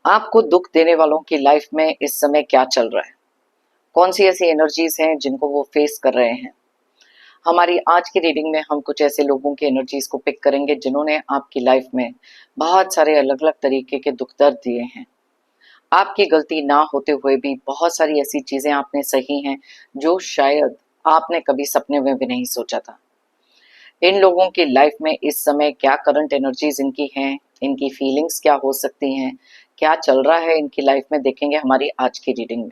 आपको दुख देने वालों की लाइफ में इस समय क्या चल रहा है? कौन सी ऐसी एनर्जीज हैं जिनको वो फेस कर रहे हैं? हमारी आज की रीडिंग में हम कुछ ऐसे लोगों की एनर्जीज को पिक करेंगे जिन्होंने आपकी लाइफ में बहुत सारे अलग अलग तरीके के दुख दर्द दिए हैं। आपकी गलती ना होते हुए भी बहुत सारी ऐसी चीजें आपने सही हैं जो शायद आपने कभी सपने में भी नहीं सोचा था। इन लोगों की लाइफ में इस समय क्या करंट एनर्जीज इनकी हैं, इनकी फीलिंग्स क्या हो सकती हैं, क्या चल रहा है इनकी लाइफ में, देखेंगे हमारी आज की रीडिंग में।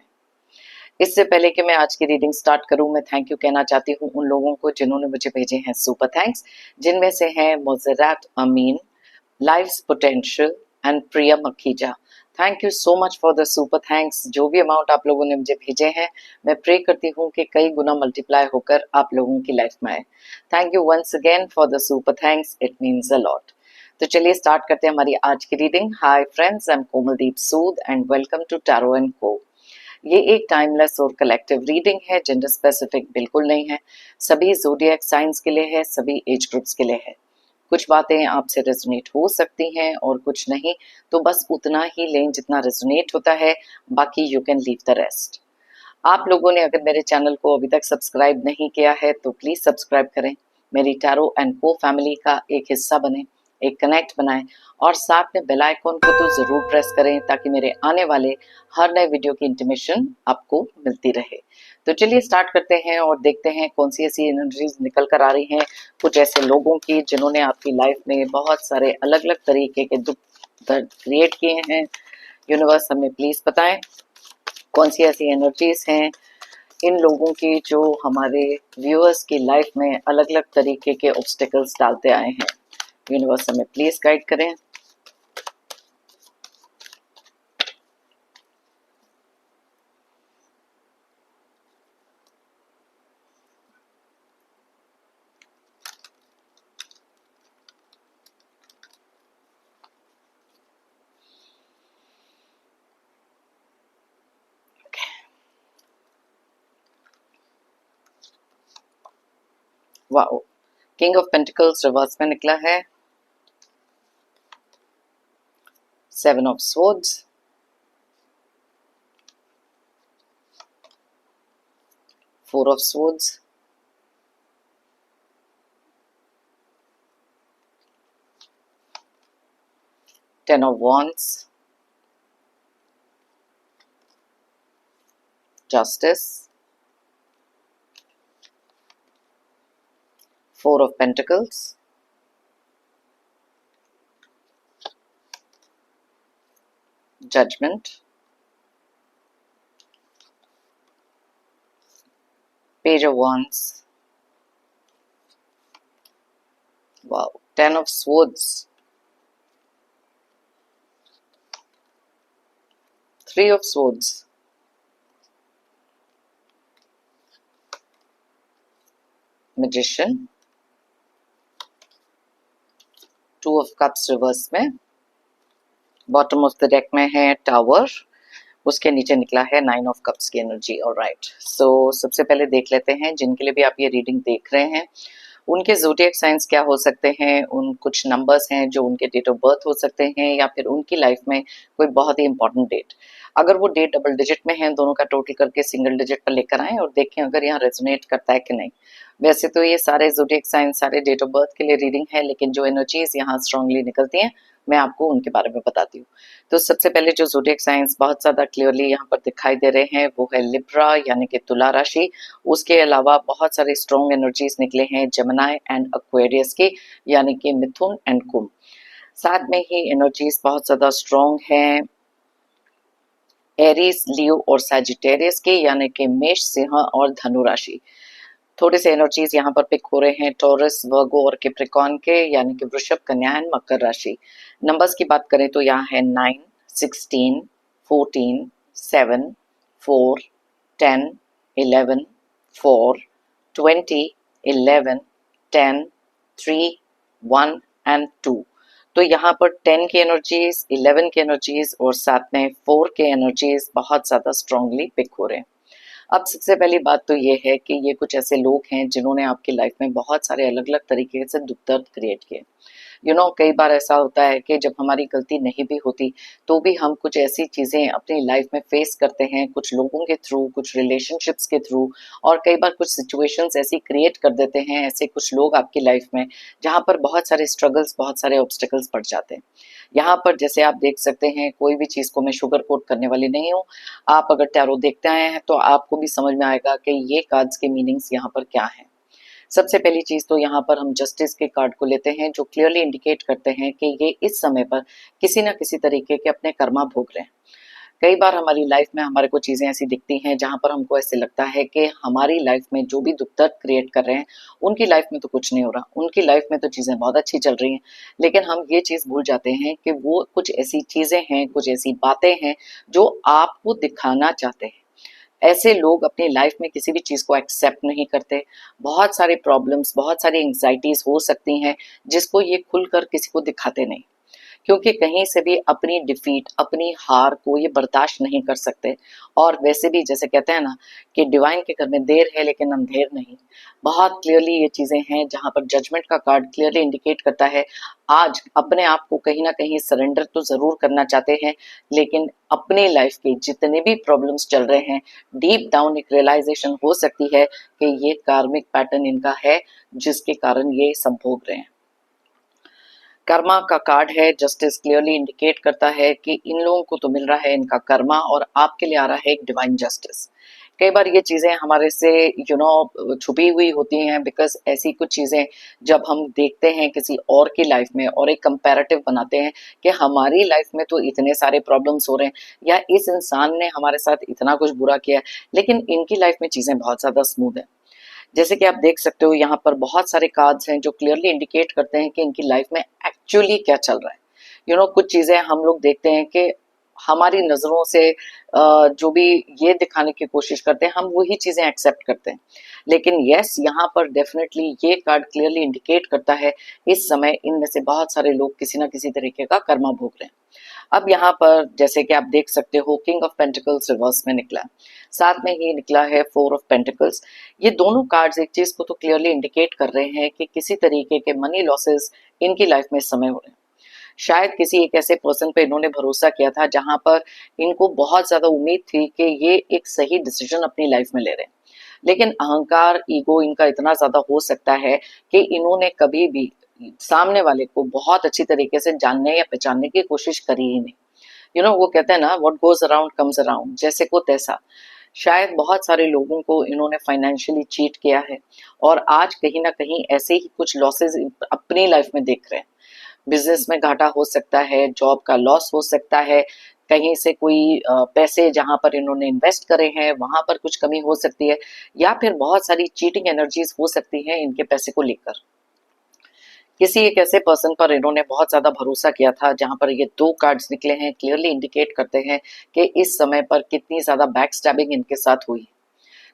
इससे पहले कि मैं आज की रीडिंग स्टार्ट करूं, मैं थैंक यू कहना चाहती हूं उन लोगों को जिन्होंने मुझे भेजे हैं सुपर थैंक्स, जिनमें से हैं मोज़ेरात अमीन, lives potential and Priya Makhija. Thank you so much for the super thanks. जो भी अमाउंट आप लोगों ने मुझे भेजे हैं, मैं प्रे करती हूँ कि कई गुना मल्टीप्लाई होकर आप लोगों की लाइफ में आए। Thank you once again for the super thanks, it means a lot. तो चलिए स्टार्ट करते हैं हमारी आज की reading. Hi friends, I am Komaldeep Sood and welcome to tarot and co. ये एक टाइमलेस और कलेक्टिव रीडिंग है, जेंडर स्पेसिफिक बिल्कुल नहीं है। सभी ज़ोडिएक साइंस के लिए है, सभी एज ग्रुप्स के लिए है। कुछ बातें आपसे रेजोनेट हो सकती हैं और कुछ नहीं, तो बस उतना ही लें जितना रेजोनेट होता है, बाकी you can leave the rest. आप लोगों ने अगर मेरे चैनल को अभी तक सब्सक्राइब नहीं किया है तो प्लीज सब्सक्राइब करें, मेरी टैरो एंड को फैमिली का एक हिस्सा बने, एक कनेक्ट बनाएं और साथ में बेल आइकॉन को तो जरूर प्रेस करें ताकि मेरे आने वाले हर नए वीडियो की इंटीमेशन आपको मिलती रहे। तो चलिए स्टार्ट करते हैं और देखते हैं कौन सी ऐसी एनर्जीज निकल कर आ रही हैं कुछ ऐसे लोगों की जिन्होंने आपकी लाइफ में बहुत सारे अलग अलग तरीके के दुख दर्द क्रिएट किए हैं। यूनिवर्स हमें प्लीज बताएं कौन सी ऐसी एनर्जीज हैं इन लोगों की जो हमारे व्यूअर्स की लाइफ में अलग अलग तरीके के ऑब्स्टेकल्स डालते आए हैं। यूनिवर्स हमें प्लीज गाइड करें। Wow, king of pentacles reverse में निकला है, seven of swords, four of swords, ten of wands, justice, four of pentacles, judgment, page of wands, wow, ten of swords, three of swords, magician, two of cups reverse में, bottom of the deck में है tower, उसके नीचे निकला है nine of cups की energy. Alright, सो सबसे पहले देख लेते हैं जिनके लिए भी आप ये रीडिंग देख रहे हैं उनके ज़ोडिएक साइंस क्या हो सकते हैं। उन कुछ नंबर्स हैं जो उनके डेट ऑफ बर्थ हो सकते हैं या फिर उनकी लाइफ में कोई बहुत ही इंपॉर्टेंट डेट। अगर वो डेट डबल डिजिट में है, दोनों का टोटल करके सिंगल डिजिट पर लेकर आएं और देखें अगर यहाँ रेजोनेट करता है कि नहीं। वैसे तो ये सारे ज़ोडिएक साइंस सारे डेट ऑफ बर्थ के लिए रीडिंग है, लेकिन जो एनर्जीज यहाँ स्ट्रांगली निकलती हैं मैं आपको उनके बारे में बताती हूँ। तो सबसे पहले जो ज़ोडिएक साइंस बहुत ज़्यादा क्लियरली यहाँ पर दिखाई दे रहे हैं वो है लिब्रा यानी कि तुला राशि। उसके अलावा बहुत सारे स्ट्रॉन्ग एनर्जीज निकले हैं जेमिनी एंड एक्वेरियस के, यानी कि मिथुन एंड कुंभ। साथ में ही एनर्जीज बहुत ज़्यादा स्ट्रॉन्ग हैं एरीज, लियो और सैजिटेरियस के, यानी कि मेष, सिंह और धनु राशि। थोड़े से एनर्जीज यहाँ पर पिक हो रहे हैं टॉरस, वर्गो और कैप्रिकॉर्न के, यानी कि वृषभ, कन्या एंड मकर राशि। नंबर्स की बात करें तो यहाँ है 9, 16, 14, 7, 4, 10, 11, 4, 20, 11, 10, 3, 1 एंड 2। तो यहाँ पर 10 की एनर्जीज, 11 की एनर्जीज और साथ में 4 के एनर्जीज बहुत ज़्यादा स्ट्रांगली पिक हो रहे हैं। अब सबसे पहली बात तो ये है कि ये कुछ ऐसे लोग हैं जिन्होंने आपकी लाइफ में बहुत सारे अलग अलग तरीके से दुख दर्द क्रिएट किए। कई बार ऐसा होता है कि जब हमारी गलती नहीं भी होती तो भी हम कुछ ऐसी चीज़ें अपनी लाइफ में फेस करते हैं, कुछ लोगों के थ्रू, कुछ रिलेशनशिप्स के थ्रू, और कई बार कुछ सिचुएशंस ऐसी क्रिएट कर देते हैं, ऐसे कुछ लोग आपकी लाइफ में, जहाँ पर बहुत सारे स्ट्रगल्स, बहुत सारे ऑब्स्टिकल्स पड़ जाते हैं। यहाँ पर जैसे आप देख सकते हैं, कोई भी चीज़ को मैं शुगर कोट करने वाली नहीं हूँ। आप अगर टैरो देखते आए हैं तो आपको भी समझ में आएगा कि ये कार्ड्स के मीनिंग्स यहाँ पर क्या हैं। सबसे पहली चीज तो यहाँ पर हम जस्टिस के कार्ड को लेते हैं, जो क्लियरली इंडिकेट करते हैं कि ये इस समय पर किसी ना किसी तरीके के अपने कर्मा भोग रहे हैं। कई बार हमारी लाइफ में हमारे को चीजें ऐसी दिखती हैं जहां पर हमको ऐसे लगता है कि हमारी लाइफ में जो भी दुख दर्द क्रिएट कर रहे हैं, उनकी लाइफ में तो कुछ नहीं हो रहा, उनकी लाइफ में तो चीजें बहुत अच्छी चल रही हैं। लेकिन हम ये चीज भूल जाते हैं कि वो कुछ ऐसी चीजें हैं, कुछ ऐसी बातें हैं जो आपको दिखाना चाहते हैं। ऐसे लोग अपनी लाइफ में किसी भी चीज़ को एक्सेप्ट नहीं करते। बहुत सारे प्रॉब्लम्स, बहुत सारी एंग्जाइटीज हो सकती हैं जिसको ये खुलकर किसी को दिखाते नहीं, क्योंकि कहीं से भी अपनी डिफीट, अपनी हार को ये बर्दाश्त नहीं कर सकते। और वैसे भी जैसे कहते हैं ना कि डिवाइन के घर में देर है लेकिन अंधेर नहीं। बहुत क्लियरली ये चीजें हैं जहां पर जजमेंट का कार्ड क्लियरली इंडिकेट करता है, आज अपने आप को कहीं ना कहीं सरेंडर तो जरूर करना चाहते हैं, लेकिन अपनी लाइफ के जितने भी प्रॉब्लम्स चल रहे हैं, डीप डाउन एक रियलाइजेशन हो सकती है कि ये कार्मिक पैटर्न इनका है, जिसके कारण ये संभोग रहे हैं। कर्मा का कार्ड है, जस्टिस क्लियरली इंडिकेट करता है कि इन लोगों को तो मिल रहा है इनका कर्मा, और आपके लिए आ रहा है एक डिवाइन जस्टिस। कई बार ये चीजें हमारे से छुपी हुई होती हैं, बिकॉज ऐसी कुछ चीजें जब हम देखते हैं किसी और की लाइफ में और एक कंपैरेटिव बनाते हैं कि हमारी लाइफ में तो इतने सारे प्रॉब्लम्स हो रहे हैं या इस इंसान ने हमारे साथ इतना कुछ बुरा किया है, लेकिन इनकी लाइफ में चीजें बहुत ज्यादा स्मूथ है। जैसे कि आप देख सकते हो, यहाँ पर बहुत सारे कार्ड्स हैं जो क्लियरली इंडिकेट करते हैं कि इनकी लाइफ में एक्चुअली क्या चल रहा है। कुछ चीजें हम लोग देखते हैं कि हमारी नजरों से जो भी ये दिखाने की कोशिश करते हैं, हम वही चीजें एक्सेप्ट करते हैं। लेकिन यस, यहाँ पर डेफिनेटली ये कार्ड क्लियरली इंडिकेट करता है इस समय इनमें से बहुत सारे लोग किसी ना किसी तरीके का कर्मा भोग रहे हैं। अब यहाँ पर जैसे कि आप देख सकते हो, किंग ऑफ पेंटिकल्स रिवर्स में निकला है, साथ में ही निकला है फोर ऑफ पेंटिकल्स। ये दोनों कार्ड्स एक चीज को तो क्लियरली इंडिकेट कर रहे हैं कि किसी तरीके के मनी लॉसेस इनकी लाइफ में इस समय हो रहे हैं। शायद किसी एक ऐसे पर्सन पे इन्होंने भरोसा किया था जहां पर इनको बहुत ज्यादा उम्मीद थी कि ये एक सही डिसीजन अपनी लाइफ में ले रहे हैं, लेकिन अहंकार, ईगो इनका इतना ज्यादा हो सकता है कि इन्होंने कभी भी सामने वाले को बहुत अच्छी तरीके से जानने या पहचानने की कोशिश करी ही नहीं। वो कहते हैं ना, what goes around comes around, जैसे को तैसा। शायद बहुत सारे लोगों को इन्होंने फाइनेंशियली चीट किया है, और आज कहीं ना कहीं ऐसे ही कुछ लॉसेस अपनी लाइफ में देख रहे हैं। बिजनेस में घाटा हो सकता है, जॉब का लॉस हो सकता है, कहीं से कोई पैसे जहां पर इन्होंने इन्वेस्ट करे हैं वहां पर कुछ कमी हो सकती है, या फिर बहुत सारी चीटिंग एनर्जीज हो सकती हैं इनके पैसे को लेकर। किसी एक ऐसे पर्सन पर इन्होंने बहुत ज्यादा भरोसा किया था, जहां पर ये दो कार्ड्स निकले हैं क्लियरली इंडिकेट करते हैं कि इस समय पर कितनी ज्यादा बैक स्टैबिंग इनके साथ हुई।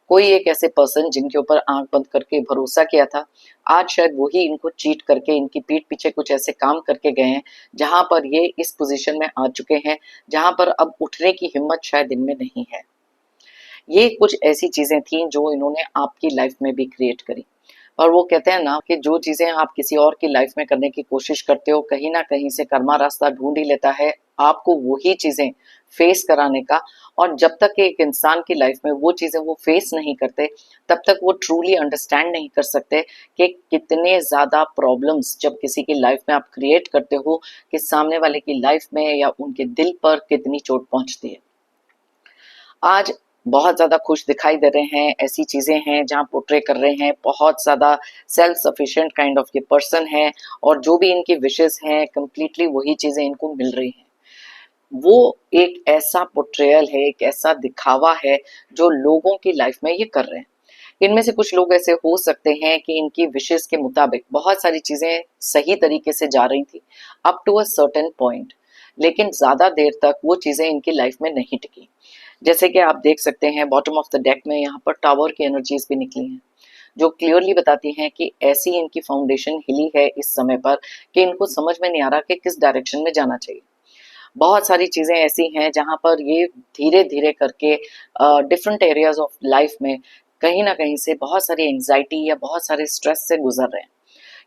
कोई एक ऐसे पर्सन जिनके ऊपर आंख बंद करके भरोसा किया था, आज शायद वही इनको चीट करके इनकी पीठ पीछे कुछ ऐसे काम करके गए हैं जहां पर ये इस पोजीशन में आ चुके हैं जहां पर अब उठने की हिम्मत शायद इनमें नहीं है। ये कुछ ऐसी चीजें थी जो इन्होंने आपकी लाइफ में भी क्रिएट करी। और वो कहते हैं ना कि जो चीजें आप किसी और की लाइफ में करने की कोशिश करते हो, कहीं ना कहीं से कर्मा रास्ता ढूंढ ही लेता है आपको वही चीजें फेस कराने का। और जब तक एक इंसान की लाइफ में वो चीजें वो फेस नहीं करते, तब तक वो ट्रूली अंडरस्टैंड नहीं कर सकते कि कितने ज्यादा प्रॉब्लम्स जब किसी की लाइफ में आप क्रिएट करते हो, कि सामने वाले की लाइफ में या उनके दिल पर कितनी चोट पहुंचती है। आज बहुत ज़्यादा खुश दिखाई दे रहे हैं, ऐसी चीज़ें हैं जहाँ पोर्ट्रे कर रहे हैं, बहुत ज़्यादा सेल्फ सफिशिएंट काइंड ऑफ ये पर्सन है, और जो भी इनकी विशेस हैं कंप्लीटली वही चीज़ें इनको मिल रही हैं। वो एक ऐसा पोर्ट्रेयल है, एक ऐसा दिखावा है जो लोगों की लाइफ में ये कर रहे हैं। इनमें से कुछ लोग ऐसे हो सकते हैं कि इनकी विशेस के मुताबिक बहुत सारी चीज़ें सही तरीके से जा रही थी up to a certain point, लेकिन ज़्यादा देर तक वो चीज़ें इनकी लाइफ में नहीं टिकी। जैसे कि आप देख सकते हैं बॉटम ऑफ द डेक में यहाँ पर टावर की एनर्जीज भी निकली हैं, जो क्लियरली बताती हैं कि ऐसी इनकी फाउंडेशन हिली है इस समय पर कि इनको समझ में नहीं आ रहा कि किस डायरेक्शन में जाना चाहिए। बहुत सारी चीजें ऐसी हैं जहां पर ये धीरे धीरे करके डिफरेंट एरियाज ऑफ लाइफ में कहीं ना कहीं से बहुत सारी एंजाइटी या बहुत सारे स्ट्रेस से गुजर रहे हैं,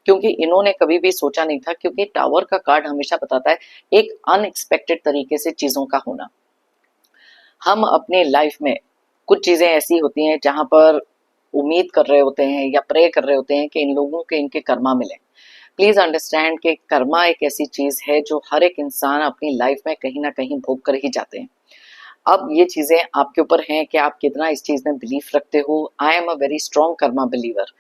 क्योंकि इन्होंने कभी भी सोचा नहीं था। क्योंकि टावर का कार्ड हमेशा बताता है एक अनएक्सपेक्टेड तरीके से चीजों का होना। हम अपने लाइफ में कुछ चीजें ऐसी होती हैं जहां पर उम्मीद कर रहे होते हैं या प्रे कर रहे होते हैं कि इन लोगों के इनके कर्मा मिले। प्लीज अंडरस्टैंड कि कर्मा एक ऐसी चीज है जो हर एक इंसान अपनी लाइफ में कहीं ना कहीं भोग कर ही जाते हैं। अब ये चीजें आपके ऊपर हैं कि आप कितना इस चीज में बिलीफ रखते हो। I am a very strong Karma believer.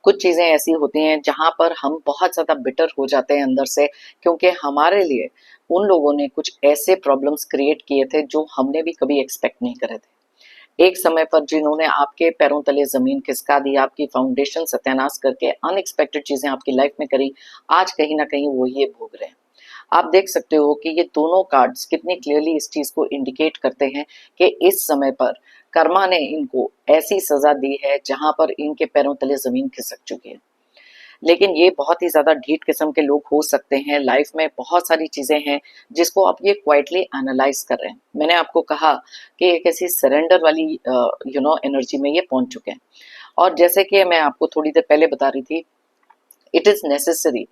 कुछ चीजें ऐसी होती हैं जहां पर हम बहुत ज्यादा बिटर हो जाते हैं अंदर से, क्योंकि हमारे लिए उन लोगों ने कुछ ऐसे प्रॉब्लम्स क्रिएट किए थे जो हमने भी कभी एक्सपेक्ट नहीं करे थे। एक समय पर जिन्होंने आपके पैरों तले जमीन खिसका दी, आपकी फाउंडेशन सत्यानाश करके अनएक्सपेक्टेड चीजें आपकी लाइफ में करी, आज कहीं ना कहीं वो ये भोग रहे हैं। आप देख सकते हो कि ये दोनों कार्ड्स कितनी क्लियरली इस चीज को इंडिकेट करते हैं कि इस समय पर कर्मा ने इनको ऐसी सजा दी है जहां पर इनके पैरों तले जमीन खिसक चुकी है। लेकिन ये बहुत ही ज्यादा ढीठ किस्म के लोग हो सकते हैं। लाइफ में बहुत सारी चीजें हैं जिसको आप ये क्वाइटली एनालाइज कर रहे हैं। मैंने आपको कहा कि एक ऐसी सरेंडर वाली एनर्जी में ये पहुंच चुके हैं। और जैसे कि मैं आपको थोड़ी देर पहले बता रही थी, इट इज नेसेसरी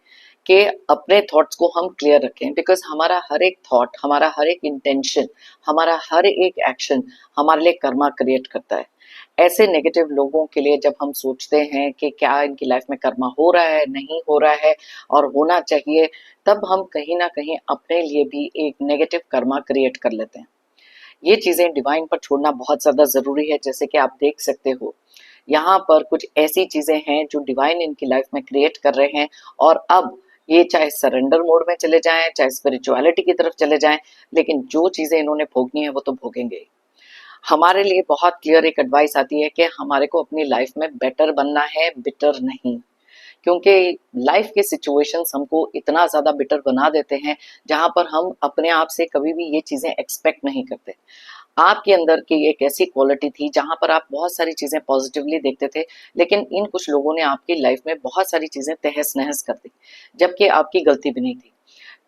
कि अपने थॉट्स को हम क्लियर रखें, बिकॉज हमारा हर एक थॉट, हमारा हर एक इंटेंशन, हमारा हर एक एक्शन हमारे लिए कर्मा क्रिएट करता है। ऐसे नेगेटिव लोगों के लिए जब हम सोचते हैं कि क्या इनकी लाइफ में कर्मा हो रहा है, नहीं हो रहा है और होना चाहिए, तब हम कहीं ना कहीं अपने लिए भी एक नेगेटिव कर्मा क्रिएट कर लेते हैं। ये चीजें डिवाइन पर छोड़ना बहुत ज्यादा जरूरी है। जैसे कि आप देख सकते हो यहाँ पर कुछ ऐसी चीजें हैं जो डिवाइन इनकी लाइफ में क्रिएट कर रहे हैं, और अब ये चाहे सरेंडर मोड में चले जाएं, चाहे स्पिरिचुअलिटी की तरफ चले जाएं, लेकिन जो चीजें इन्होंने भोगनी है वो तो भोगेंगे ही। हमारे लिए बहुत क्लियर एक एडवाइस आती है कि हमारे को अपनी लाइफ में बेटर बनना है, बिटर नहीं। क्योंकि लाइफ के सिचुएशंस हमको इतना ज्यादा बिटर बना देते हैं जहां पर हम अपने आप से कभी भी ये चीजें एक्सपेक्ट नहीं करते। आपके अंदर की एक ऐसी क्वालिटी थी जहां पर आप बहुत सारी चीजें पॉजिटिवली देखते थे, लेकिन इन कुछ लोगों ने आपकी लाइफ में बहुत सारी चीजें तहस नहस कर दी, जबकि आपकी गलती भी नहीं थी।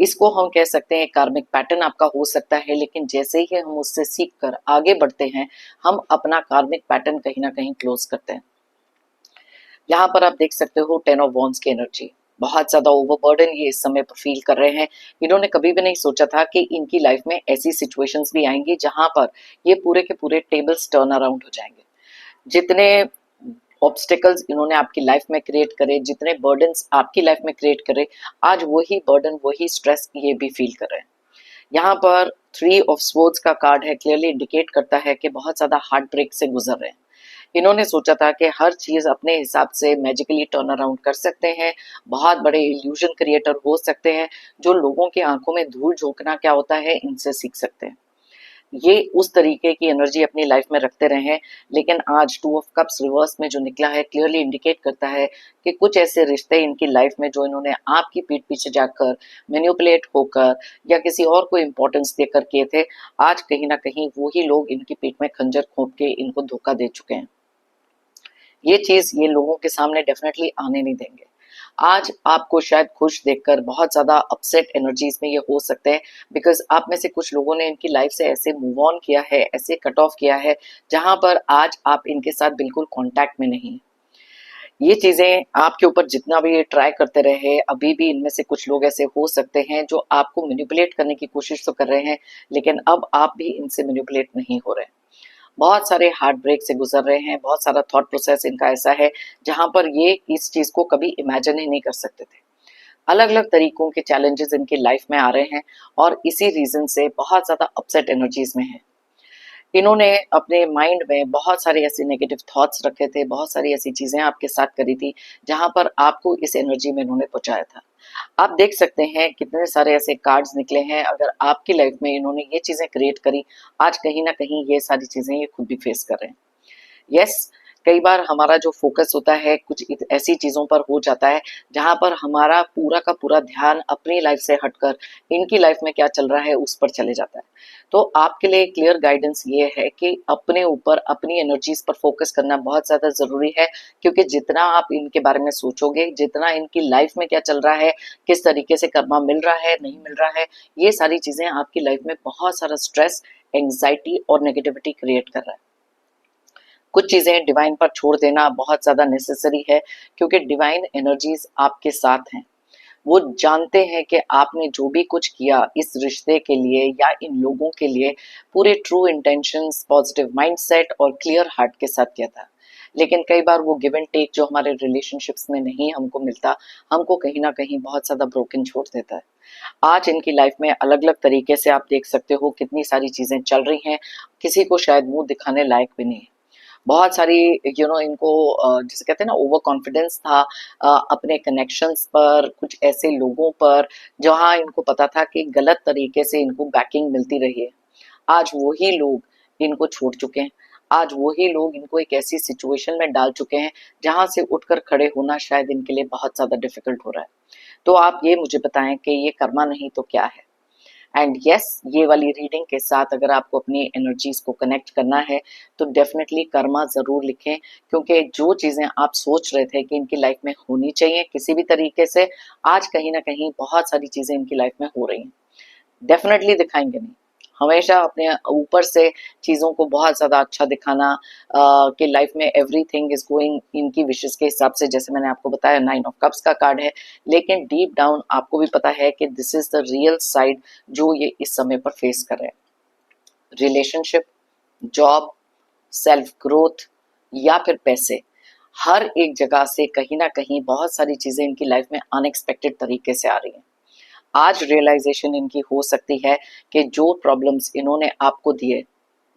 इसको हम कह सकते हैं कार्मिक पैटर्न आपका हो सकता है, लेकिन जैसे ही हम उससे सीख कर आगे बढ़ते हैं, हम अपना कार्मिक पैटर्न कहीं ना कहीं क्लोज करते हैं। यहाँ पर आप देख सकते हो 10 ऑफ वॉन्ड्स की एनर्जी, बहुत ज्यादा ओवरबर्डन ये इस समय पर फील कर रहे हैं। इन्होंने कभी भी नहीं सोचा था कि इनकी लाइफ में ऐसी सिचुएशंस भी आएंगी जहां पर ये पूरे के पूरे टेबल्स टर्न अराउंड हो जाएंगे। जितने ऑब्स्टिकल्स इन्होंने आपकी लाइफ में क्रिएट करे, जितने बर्डन्स आपकी लाइफ में क्रिएट करे, आज वही बर्डन, वही स्ट्रेस ये भी फील कर रहे हैं। यहाँ पर 3 ऑफ स्वॉर्ड्स का कार्ड है, क्लियरली इंडिकेट करता है कि बहुत ज्यादा हार्ट ब्रेक से गुजर रहे हैं। इन्होंने सोचा था कि हर चीज अपने हिसाब से मैजिकली टर्न अराउंड कर सकते हैं, बहुत बड़े इल्यूजन क्रिएटर हो सकते हैं, जो लोगों की आंखों में धूल झोंकना क्या होता है इनसे सीख सकते हैं। ये उस तरीके की एनर्जी अपनी लाइफ में रखते रहे हैं। लेकिन आज 2 ऑफ कप्स रिवर्स में जो निकला है, क्लियरली इंडिकेट करता है कि कुछ ऐसे रिश्ते इनकी लाइफ में जो इन्होंने आपकी पीठ पीछे जाकर मैनिपुलेट होकर या किसी और को इंपॉर्टेंस देकर किए थे, आज कहीं ना कहीं वही लोग इनकी पीठ में खंजर खोप के इनको धोखा दे चुके हैं। ये चीज ये लोगों के सामने डेफिनेटली आने नहीं देंगे। आज आपको शायद खुश देखकर बहुत ज्यादा अपसेट एनर्जीज में ये हो सकते हैं, बिकॉज आप में से कुछ लोगों ने इनकी लाइफ से ऐसे मूव ऑन किया है, ऐसे कट ऑफ किया है, जहां पर आज आप इनके साथ बिल्कुल कांटेक्ट में नहीं। ये चीजें आपके ऊपर जितना भी ये ट्राई करते रहे, अभी भी इनमें से कुछ लोग ऐसे हो सकते हैं जो आपको मैनिपुलेट करने की कोशिश तो कर रहे हैं, लेकिन अब आप भी इनसे मैनिपुलेट नहीं हो रहे। बहुत सारे हार्ट ब्रेक से गुजर रहे हैं, बहुत सारा थॉट प्रोसेस इनका ऐसा है जहां पर ये इस चीज को कभी इमेजिन ही नहीं कर सकते थे। अलग अलग तरीकों के चैलेंजेस इनकी लाइफ में आ रहे हैं, और इसी रीजन से बहुत ज्यादा अपसेट एनर्जीज में है। इन्होंने अपने माइंड में बहुत सारे ऐसे नेगेटिव थॉट्स रखे थे, बहुत सारी ऐसी चीजें आपके साथ करी थी जहां पर आपको इस एनर्जी में इन्होंने पहुंचाया था। आप देख सकते हैं कितने सारे ऐसे कार्ड्स निकले हैं। अगर आपकी लाइफ में इन्होंने ये चीजें क्रिएट करी, आज कहीं ना कहीं ये सारी चीजें ये खुद भी फेस कर रहे हैं। यस, कई बार हमारा जो फोकस होता है कुछ ऐसी चीजों पर हो जाता है जहां पर हमारा पूरा का पूरा ध्यान अपनी लाइफ से हटकर इनकी लाइफ में क्या चल रहा है उस पर चले जाता है। तो आपके लिए क्लियर गाइडेंस ये है कि अपने ऊपर अपनी एनर्जीज पर फोकस करना बहुत ज्यादा जरूरी है, क्योंकि जितना आप इनके बारे में सोचोगे, जितना इनकी लाइफ में क्या चल रहा है, किस तरीके से कर्मा मिल रहा है नहीं मिल रहा है, ये सारी चीजें आपकी लाइफ में बहुत सारा स्ट्रेस, एंग्जाइटी और नेगेटिविटी क्रिएट कर रहा है। कुछ चीजें डिवाइन पर छोड़ देना बहुत ज्यादा नेसेसरी है, क्योंकि डिवाइन एनर्जीज आपके साथ हैं। वो जानते हैं कि आपने जो भी कुछ किया इस रिश्ते के लिए या इन लोगों के लिए, पूरे ट्रू इंटेंशंस, पॉजिटिव माइंडसेट और क्लियर हार्ट के साथ किया था। लेकिन कई बार वो गिव एंड टेक जो हमारे रिलेशनशिप्स में नहीं हमको मिलता, हमको कहीं ना कहीं बहुत ज्यादा ब्रोकन छोड़ देता है। आज इनकी लाइफ में अलग अलग तरीके से आप देख सकते हो कितनी सारी चीजें चल रही हैं, किसी को शायद मुंह दिखाने लायक भी नहीं है। बहुत सारी इनको जिसे कहते हैं ना ओवर कॉन्फिडेंस था अपने कनेक्शंस पर, कुछ ऐसे लोगों पर जहां इनको पता था कि गलत तरीके से इनको बैकिंग मिलती रही है। आज वही लोग इनको छोड़ चुके हैं। आज वही लोग इनको एक ऐसी सिचुएशन में डाल चुके हैं जहां से उठकर खड़े होना शायद इनके लिए बहुत ज्यादा डिफिकल्ट हो रहा है। तो आप ये मुझे बताएं कि ये कर्मा नहीं तो क्या है। एंड यस, ये वाली रीडिंग के साथ अगर आपको अपनी एनर्जीज को कनेक्ट करना है तो डेफिनेटली कर्मा जरूर लिखें, क्योंकि जो चीजें आप सोच रहे थे कि इनकी लाइफ में होनी चाहिए किसी भी तरीके से, आज कहीं ना कहीं बहुत सारी चीजें इनकी लाइफ में हो रही हैं। डेफिनेटली दिखाएंगे नहीं, हमेशा अपने ऊपर से चीजों को बहुत ज्यादा अच्छा दिखाना कि लाइफ में एवरीथिंग इज गोइंग इनकी विशेष के हिसाब से, जैसे मैंने आपको बताया 9 ऑफ कप्स का कार्ड है। लेकिन डीप डाउन आपको भी पता है कि this is the real side जो ये इस समय पर फेस कर रहे हैं। रिलेशनशिप, जॉब, सेल्फ ग्रोथ या फिर पैसे, हर एक जगह से कहीं ना कहीं बहुत सारी चीजें इनकी लाइफ में अनएक्सपेक्टेड तरीके से आ रही हैं। आज रियलाइजेशन इनकी हो सकती है कि जो प्रॉब्लम्स इन्होंने आपको दिए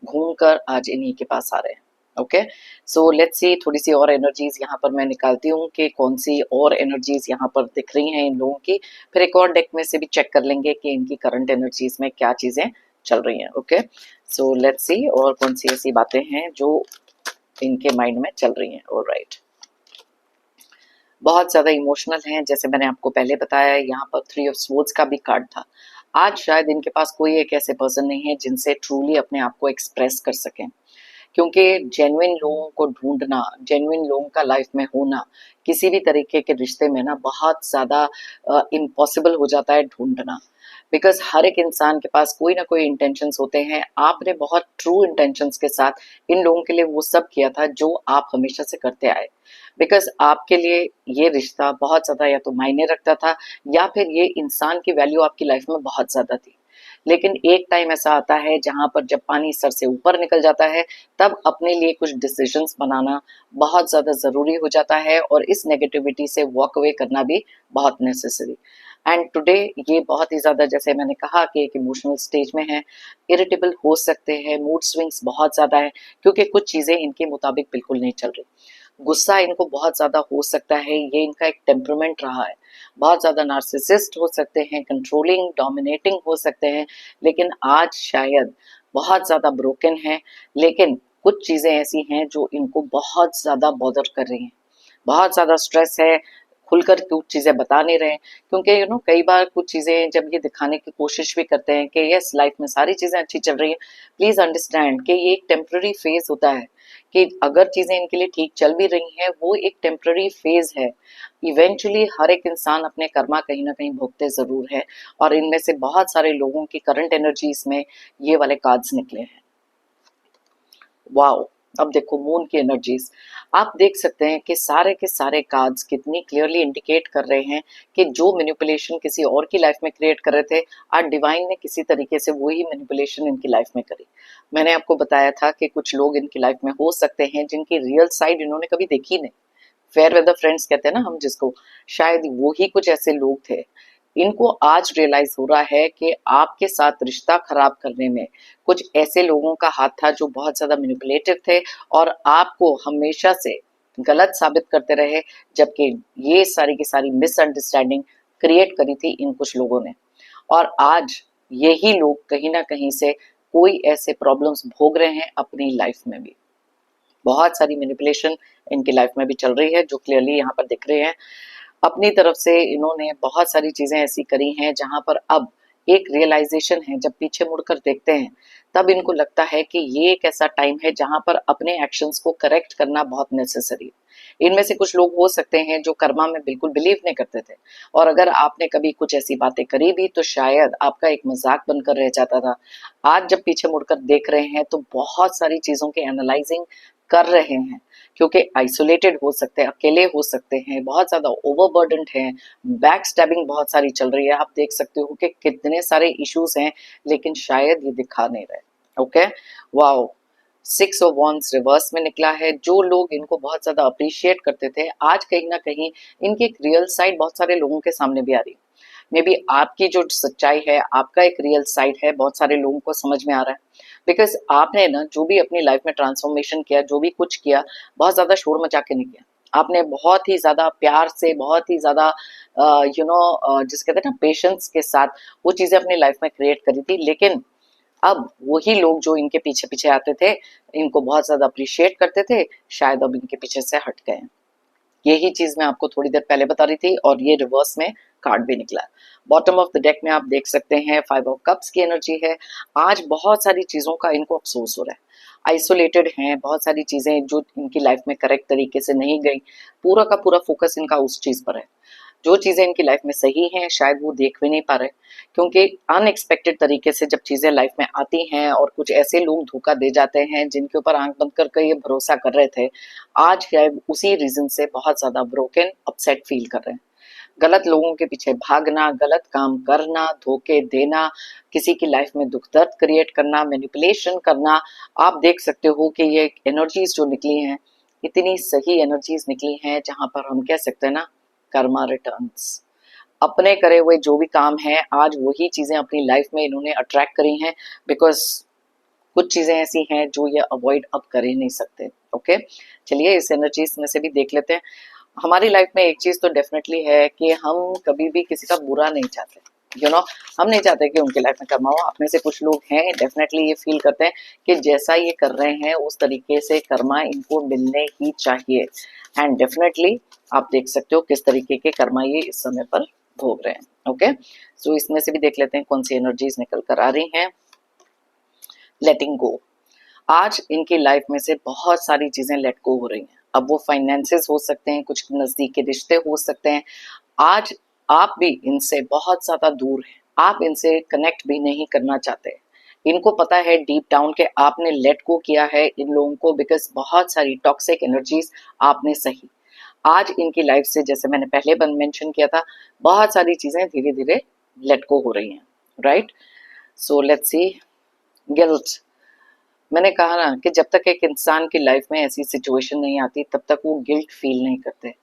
घूमकर आज इन्हीं के पास आ रहे हैं। ओके, सो लेट्स सी थोड़ी सी और एनर्जीज यहाँ पर मैं निकालती हूँ कि कौन सी और एनर्जीज यहाँ पर दिख रही हैं इन लोगों की। फिर एक और डेक में से भी चेक कर लेंगे कि इनकी करंट एनर्जीज में क्या चीजें चल रही हैं। ओके, सो लेट्स सी और कौन सी ऐसी बातें हैं जो इनके माइंड में चल रही हैं। ऑलराइट, बहुत ज्यादा इमोशनल हैं, जैसे मैंने आपको पहले बताया। यहाँ पर 3 ऑफ स्वॉर्ड्स का भी कार्ड था। आज शायद इनके पास कोई एक ऐसे पर्सन नहीं है जिनसे ट्रूली अपने आप को एक्सप्रेस कर सकें, क्योंकि जेन्युइन लोगों को ढूंढना, जेन्युइन लोगों का लाइफ में होना किसी भी तरीके के रिश्ते में ना बहुत ज्यादा इम्पॉसिबल हो जाता है ढूंढना। बिकॉज हर एक इंसान के पास कोई ना कोई इंटेंशंस होते हैं। आपने बहुत ट्रू इंटेंशंस के साथ इन लोगों के लिए वो सब किया था जो आप हमेशा से करते आए। बिकॉज आपके लिए ये रिश्ता बहुत ज्यादा या तो मायने रखता था, या फिर ये इंसान की वैल्यू आपकी लाइफ में बहुत ज्यादा थी। लेकिन एक टाइम ऐसा आता है जहां पर जब पानी सर से ऊपर निकल जाता है, तब अपने लिए कुछ डिसीजंस बनाना बहुत ज्यादा जरूरी हो जाता है, और इस नेगेटिविटी से वॉक अवे करना भी बहुत नेसेसरी। एंड टुडे ये बहुत ही ज्यादा, जैसे मैंने कहा कि एक इमोशनल स्टेज में है, इरिटेबल हो सकते हैं, मूड स्विंग्स बहुत ज्यादा है, क्योंकि कुछ चीजें इनके मुताबिक बिल्कुल नहीं चल रही। गुस्सा इनको बहुत ज्यादा हो सकता है, ये इनका एक टेम्परमेंट रहा है। बहुत ज्यादा नार्सिसिस्ट हो सकते हैं, कंट्रोलिंग, डोमिनेटिंग हो सकते हैं, लेकिन आज शायद बहुत ज्यादा ब्रोकन है। लेकिन कुछ चीजें ऐसी हैं जो इनको बहुत ज्यादा बॉदर कर रही हैं, बहुत ज्यादा स्ट्रेस है, खुलकर कुछ चीजें बता नहीं रहे, क्योंकि कई बार कुछ चीजें जब ये दिखाने की कोशिश भी करते हैं कि यस लाइफ में सारी चीजें अच्छी चल रही है, प्लीज अंडरस्टैंड कि ये एक टेम्पररी फेज होता है, कि अगर चीजें इनके लिए ठीक चल भी रही हैं वो एक टेम्पररी फेज है। इवेंचुअली हर एक इंसान अपने कर्मा कहीं ना कहीं भोगते जरूर है, और इनमें से बहुत सारे लोगों की करंट एनर्जीज में ये वाले कार्ड्स निकले हैं। वाओ, अब देखो मून की एनर्जीज, आप देख सकते हैं कि सारे के सारे कार्ड्स कितनी क्लियरली इंडिकेट कर रहे हैं कि जो मैनिपुलेशन किसी और की लाइफ में क्रिएट कर रहे थे, आज डिवाइन ने किसी तरीके से वही मैनिपुलेशन इनकी लाइफ में करी। मैंने आपको बताया था कि कुछ लोग इनकी लाइफ में हो सकते हैं जिनकी रियल साइड इन्होंने कभी देखी नहीं। फेयर वेदर फ्रेंड्स कहते हैं ना हम जिसको, शायद वो ही कुछ ऐसे लोग थे। इनको आज रियलाइज हो रहा है कि आपके साथ रिश्ता खराब करने में कुछ ऐसे लोगों का हाथ था जो बहुत ज्यादा मैनिपुलेटिव थे और आपको हमेशा से गलत साबित करते रहे, जबकि ये सारी की सारी मिसअंडरस्टैंडिंग क्रिएट करी थी इन कुछ लोगों ने। और आज यही लोग कहीं ना कहीं से कोई ऐसे प्रॉब्लम्स भोग रहे हैं अपनी लाइफ में भी। बहुत सारी मैनिपुलेशन इनकी लाइफ में भी चल रही है, जो क्लियरली यहाँ पर दिख रहे हैं। अपनी तरफ से इन्होंने बहुत सारी चीजें ऐसी करी हैं जहां पर अब एक रियलाइजेशन है, जब पीछे मुड़कर देखते हैं तब इनको लगता है कि ये एक ऐसा टाइम है जहां पर अपने एक्शंस को करेक्ट करना बहुत नेसेसरी है। इनमें से कुछ लोग हो सकते हैं जो कर्मा में बिल्कुल बिलीव नहीं करते थे, और अगर आपने कभी कुछ ऐसी बातें करी भी तो शायद आपका एक मजाक बनकर रह जाता था। आज जब पीछे मुड़कर देख रहे हैं तो बहुत सारी चीजों के एनालाइजिंग कर रहे हैं, क्योंकि आइसोलेटेड हो सकते हैं, अकेले हो सकते हैं, बहुत ज्यादा ओवरबर्डन्ड हैं, बैक स्टैबिंग बहुत सारी चल रही है। आप देख सकते हो कि कितने सारे इश्यूज हैं, लेकिन शायद ये दिखा नहीं रहे। Okay, wow, 6 of wands reverse में निकला है। जो लोग इनको बहुत ज्यादा अप्रिशिएट करते थे, आज कहीं ना कहीं इनकी एक रियल साइड बहुत सारे लोगों के सामने भी आ रही है। मे बी आपकी जो सच्चाई है, आपका एक रियल साइड है, बहुत सारे लोगों को समझ में आ रहा है। बिकॉज आपने ना जो भी अपनी लाइफ में ट्रांसफॉर्मेशन किया, जो भी कुछ किया, बहुत ज्यादा शोर मचा के नहीं किया। आपने बहुत ही ज्यादा प्यार से, बहुत ही ज्यादा जिस कहते हैं ना पेशेंस के साथ वो चीजें अपनी लाइफ में क्रिएट करी थी। लेकिन अब वही लोग जो इनके पीछे पीछे आते थे, इनको बहुत ज्यादा अप्रिशिएट करते थे, शायद अब इनके पीछे से हट गए हैं। यही चीज मैं आपको थोड़ी देर पहले बता रही थी, और ये रिवर्स में कार्ड भी निकला। बॉटम ऑफ द डेक में आप देख सकते हैं 5 ऑफ कप्स की एनर्जी है। आज बहुत सारी चीजों का इनको अफसोस हो रहा है, आइसोलेटेड हैं, बहुत सारी चीजें जो इनकी लाइफ में करेक्ट तरीके से नहीं गई, पूरा का पूरा फोकस इनका उस चीज पर है। जो चीजें इनकी लाइफ में सही हैं शायद वो देख भी नहीं पा रहे, क्योंकि अनएक्सपेक्टेड तरीके से जब चीजें लाइफ में आती हैं और कुछ ऐसे लोग धोखा दे जाते हैं जिनके ऊपर आंख बंद करके ये भरोसा कर रहे थे, आज शायद उसी रीजन से बहुत ज्यादा ब्रोकन, अपसेट फील कर रहे हैं। गलत लोगों के पीछे भागना, गलत काम करना, धोखे देना, किसी की लाइफ में दुख दर्द क्रिएट करना, मैनिपुलेशन करना, आप देख सकते हो कि ये एनर्जीज जो निकली हैं, इतनी सही एनर्जीज निकली हैं जहां पर हम कह सकते हैं ना, कर्मा रिटर्न्स। अपने करे हुए जो भी काम है, आज वही चीजें अपनी लाइफ में इन्होंने अट्रैक्ट करी हैं, बिकॉज कुछ चीजें ऐसी हैं जो ये अवॉइड अब कर ही नहीं सकते। ओके, चलिए इस एनर्जीज में से भी देख लेते हैं। हमारी लाइफ में एक चीज तो डेफिनेटली है कि हम कभी भी किसी का बुरा नहीं चाहते, हम नहीं चाहते कि उनकी लाइफ में कर्मा हो। आप में से कुछ लोग हैं डेफिनेटली ये फील करते हैं कि जैसा ये कर रहे हैं उस तरीके से कर्मा इनको मिलने ही चाहिए, एंड डेफिनेटली आप देख सकते हो किस तरीके के कर्मा ये इस समय पर भोग रहे हैं। ओके, सो इसमें से भी देख लेते हैं कौन सी एनर्जीज निकल कर आ रही हैं। लेटिंग गो, आज इनकी लाइफ में से बहुत सारी चीजें लेट गो हो रही हैं। अब वो फाइनेंसेस हो सकते हैं, कुछ नजदीक के रिश्ते हो सकते हैं। आज आप भी इनसे बहुत ज्यादा दूर हैं, आप इनसे कनेक्ट भी नहीं करना चाहते। इनको पता है डीप डाउन के आपने लेट गो किया है इन लोगों को, बिकॉज बहुत सारी टॉक्सिक एनर्जीज आपने सही। आज इनकी लाइफ से, जैसे मैंने पहले मेंशन किया था, बहुत सारी चीजें धीरे धीरे लेट गो हो रही हैं। Right, so let's see. Guilt, मैंने कहा ना कि जब तक एक इंसान की लाइफ में ऐसी सिचुएशन नहीं आती तब तक वो गिल्ट फील नहीं करते।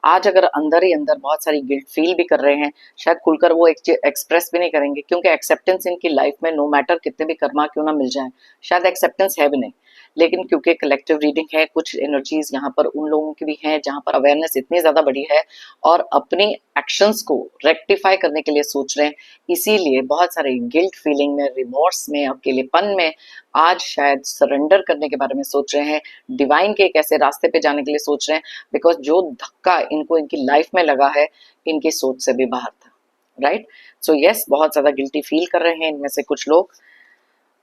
आज अगर अंदर ही अंदर बहुत सारी गिल्ट फील भी कर रहे हैं, शायद खुलकर वो एक्सप्रेस भी नहीं करेंगे, क्योंकि एक्सेप्टेंस इनकी लाइफ में नो मैटर कितने भी कर्मा क्यों ना मिल जाए, शायद एक्सेप्टेंस है भी नहीं। लेकिन क्योंकि कलेक्टिव रीडिंग है, कुछ एनर्जीज यहाँ पर उन लोगों की भी हैं जहाँ पर अवेयरनेस इतनी ज्यादा बड़ी है और अपनी एक्शंस को रेक्टिफाई करने के लिए सोच रहे हैं, इसीलिए बहुत सारे गिल्ट फीलिंग में, रिमोर्स में, अकेलेपन में आज शायद सरेंडर करने के बारे में सोच रहे हैं, डिवाइन के एक ऐसे रास्ते पे जाने के लिए सोच रहे हैं, बिकॉज जो धक्का इनको इनकी लाइफ में लगा है इनकी सोच से भी बाहर था। राइट, सो यस, बहुत ज्यादा गिल्टी फील कर रहे हैं इनमें से कुछ लोग।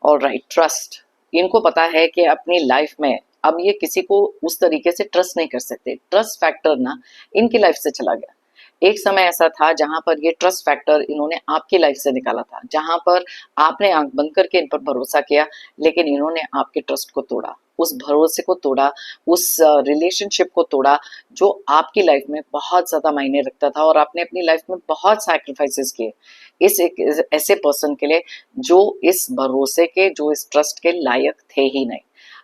और राइट, ट्रस्ट, इनको पता है कि अपनी लाइफ में अब ये किसी को उस तरीके से ट्रस्ट नहीं कर सकते। ट्रस्ट फैक्टर ना इनकी लाइफ से चला गया। एक समय ऐसा था जहां पर ये ट्रस्ट फैक्टर इन्होंने आपकी लाइफ से निकाला था, जहां पर आपने आंख बंद करके इन पर भरोसा किया, लेकिन इन्होंने आपके ट्रस्ट को तोड़ा, उस भरोसे को तोड़ा, उस रिलेशनशिप को तोड़ा जो आपकी लाइफ में बहुत ज्यादा मायने रखता था, और आपने अपनी लाइफ में बहुत सैक्रिफाइसेस किए इस एक ऐसे पर्सन के लिए जो इस भरोसे के, जो इस ट्रस्ट के लायक थे ही नहीं।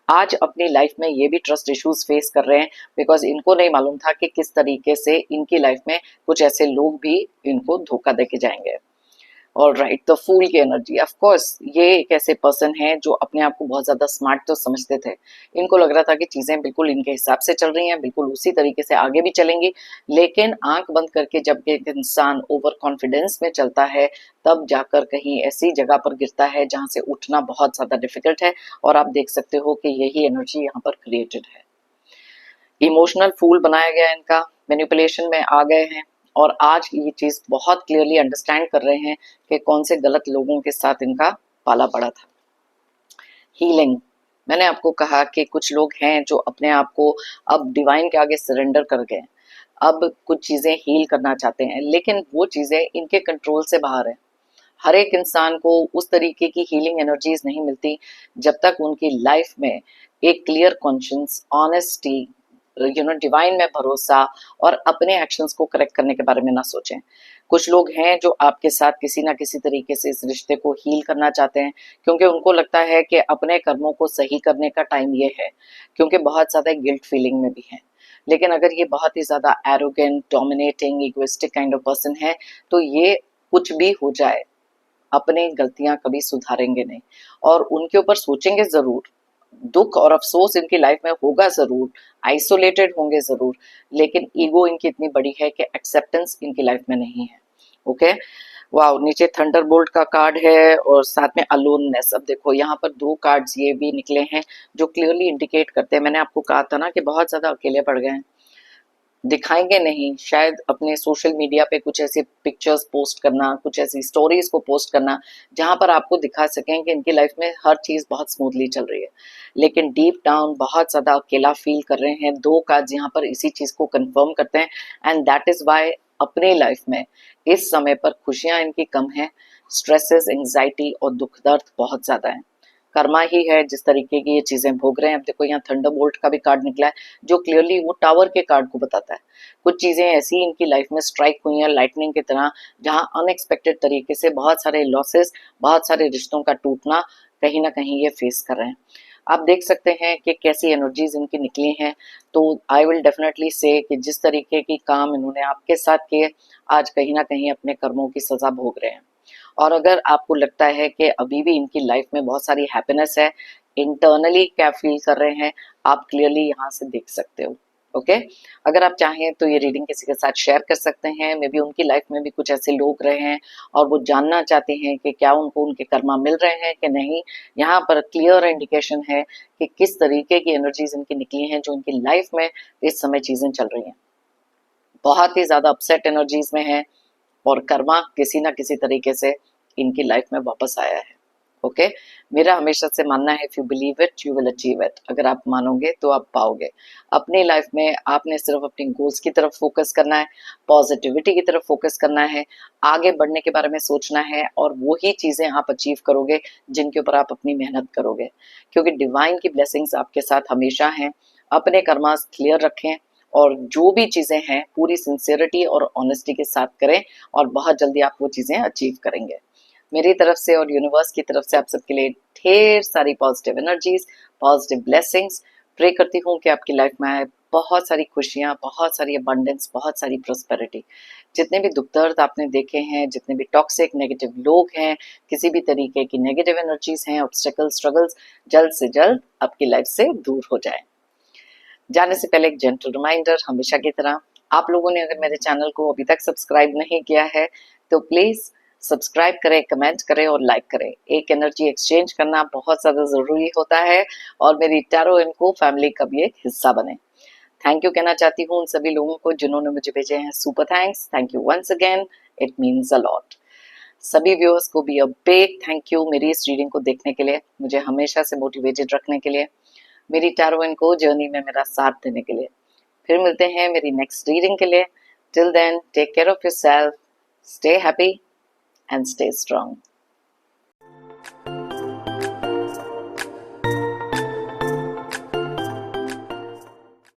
आज अपनी लाइफ में ये भी ट्रस्ट इश्यूज फेस कर रहे हैं, बिकॉज इनको नहीं मालूम था कि किस तरीके से इनकी लाइफ में कुछ ऐसे लोग भी इनको धोखा देके जाएंगे। ऑल राइट, द फूल की एनर्जी, ऑफ कोर्स ये एक ऐसे पर्सन है जो अपने आप को बहुत ज्यादा स्मार्ट तो समझते थे। इनको लग रहा था कि चीजें बिल्कुल इनके हिसाब से चल रही हैं, बिल्कुल उसी तरीके से आगे भी चलेंगी, लेकिन आंख बंद करके जब एक इंसान ओवर कॉन्फिडेंस में चलता है तब जाकर कहीं ऐसी जगह पर गिरता है जहां से उठना बहुत ज्यादा डिफिकल्ट है, और आप देख सकते हो कि यही एनर्जी यहाँ पर क्रिएटेड है। इमोशनल फूल बनाया गया है इनका, मैनिपुलेशन में आ गए हैं और आज ये चीज बहुत क्लियरली अंडरस्टैंड कर रहे हैं कि कौन से गलत लोगों के साथ इनका पाला पड़ा था। हीलिंग, मैंने आपको कहा कि कुछ लोग हैं जो अपने आप को अब डिवाइन के आगे सरेंडर कर गए, अब कुछ चीजें हील करना चाहते हैं, लेकिन वो चीजें इनके कंट्रोल से बाहर है। हर एक इंसान को उस तरीके की हीलिंग एनर्जीज नहीं मिलती जब तक उनकी लाइफ में एक क्लियर कॉन्शियस, ऑनेस्टी, डिवाइन में भरोसा और अपने एक्शंस को करेक्ट करने के बारे में ना सोचें। कुछ लोग हैं जो आपके साथ किसी ना किसी तरीके से इस रिश्ते को हील करना चाहते हैं, क्योंकि उनको लगता है कि अपने कर्मों को सही करने का टाइम ये है, क्योंकि बहुत ज्यादा गिल्ट फीलिंग में भी है। लेकिन अगर ये बहुत ही ज्यादा arrogant, dominating, egoistic kind of person है, तो ये कुछ भी हो जाए अपनी गलतियां कभी सुधारेंगे नहीं और उनके ऊपर सोचेंगे जरूर, दुख और अफसोस इनकी लाइफ में होगा जरूर, आइसोलेटेड होंगे जरूर, लेकिन ईगो इनकी इतनी बड़ी है कि एक्सेप्टेंस इनकी लाइफ में नहीं है। ओके, वाओ, नीचे थंडरबोल्ट का कार्ड है और साथ में अलोननेस। अब देखो यहाँ पर दो कार्ड्स ये भी निकले हैं जो क्लियरली इंडिकेट करते हैं, मैंने आपको कहा था ना कि बहुत ज्यादा अकेले पड़ गए हैं, दिखाएंगे नहीं, शायद अपने सोशल मीडिया पे कुछ ऐसी पिक्चर्स पोस्ट करना, कुछ ऐसी स्टोरीज को पोस्ट करना जहां पर आपको दिखा सकें कि इनकी लाइफ में हर चीज बहुत स्मूथली चल रही है, लेकिन डीप डाउन बहुत ज्यादा अकेला फील कर रहे हैं। दो कार्ड यहाँ पर इसी चीज को कंफर्म करते हैं एंड दैट इज वाई अपने लाइफ में इस समय पर खुशियां इनकी कम है, स्ट्रेसेस, एंग्जाइटी और दुख दर्द बहुत ज्यादा है। कर्मा ही है जिस तरीके की ये चीजें भोग रहे हैं। अब देखो यहाँ थंडरबोल्ट का भी कार्ड निकला है जो क्लियरली वो टावर के कार्ड को बताता है। कुछ चीजें ऐसी इनकी लाइफ में स्ट्राइक हुई हैं लाइटनिंग की तरह, जहां अनएक्सपेक्टेड तरीके से बहुत सारे लॉसेस, बहुत सारे रिश्तों का टूटना कहीं ना कहीं ये फेस कर रहे हैं। आप देख सकते हैं कि कैसी एनर्जीज इनकी निकली हैं। तो आई विल डेफिनेटली से कि जिस तरीके की काम इन्होंने आपके साथ किए, आज कहीं ना कहीं अपने कर्मों की सजा भोग रहे हैं। और अगर आपको लगता है कि अभी भी इनकी लाइफ में बहुत सारी हैप्पीनेस है, इंटरनली क्या फील कर रहे हैं, आप क्लियरली यहाँ से देख सकते हो। ओके, अगर आप चाहें तो ये रीडिंग किसी के साथ शेयर कर सकते हैं, मे बी उनकी लाइफ में भी कुछ ऐसे लोग रहे हैं और वो जानना चाहते हैं कि क्या उनको उनके कर्मा मिल रहे हैं कि नहीं। यहाँ पर क्लियर इंडिकेशन है कि किस तरीके की एनर्जीज इनकी निकली हैं जो इनकी लाइफ में इस समय चीजें चल रही हैं, बहुत ही ज्यादा अपसेट एनर्जीज में है और कर्मा किसी ना किसी तरीके से इनकी लाइफ में वापस आया है। ओके, मेरा हमेशा से मानना है, if you believe it you will achieve it. अगर आप मानोगे तो आप पाओगे। अपनी लाइफ में आपने सिर्फ अपनी गोल्स की तरफ फोकस करना है, पॉजिटिविटी की तरफ फोकस करना है, आगे बढ़ने के बारे में सोचना है और वो ही चीजें आप अचीव करोगे जिनके ऊपर आप अपनी मेहनत करोगे, क्योंकि डिवाइन की ब्लेसिंग्स आपके साथ हमेशा हैं। अपने कर्मा क्लियर रखें और जो भी चीजें हैं पूरी सिंसियरिटी और ऑनेस्टी के साथ करें और बहुत जल्दी आप वो चीजें अचीव करेंगे। मेरी तरफ से और यूनिवर्स की तरफ से आप सबके लिए ढेर सारी positive energies, positive blessings. Pray करती हूँ कि आपकी लाइफ में आए बहुत सारी खुशियाँ, बहुत सारी अबंडेंस, बहुत सारी प्रोस्पेरिटी। जितने भी दुख दर्द आपने देखे हैं, जितने भी टॉक्सिक नेगेटिव लोग हैं, किसी भी तरीके की नेगेटिव एनर्जीज हैं, ऑब्स्टेकल, स्ट्रगल्स, जल्द से जल्द आपकी लाइफ से दूर हो जाए। जाने से पहले एक जेंटल रिमाइंडर, हमेशा की तरह आप लोगों ने अगर मेरे चैनल को अभी तक सब्सक्राइब नहीं किया है तो प्लीज सब्सक्राइब करें, कमेंट करें और लाइक करें। एक एनर्जी एक्सचेंज करना बहुत ज्यादा जरूरी होता है और मेरी टैरो इनको फैमिली का भी एक हिस्सा बने। थैंक यू कहना चाहती हूँ उन सभी लोगों को जिन्होंने मुझे भेजे हैं super thanks. Thank you once again, it means a lot. सभी व्यूअर्स को भी अ बिग थैंक यू मेरी इस रीडिंग को देखने के लिए, मुझे हमेशा से मोटिवेटेड रखने के लिए, मेरी टैरो इनको जर्नी में मेरा साथ देने के लिए। फिर मिलते हैं मेरी नेक्स्ट रीडिंग के लिए। Till then take care of yourself, stay happy and stay strong.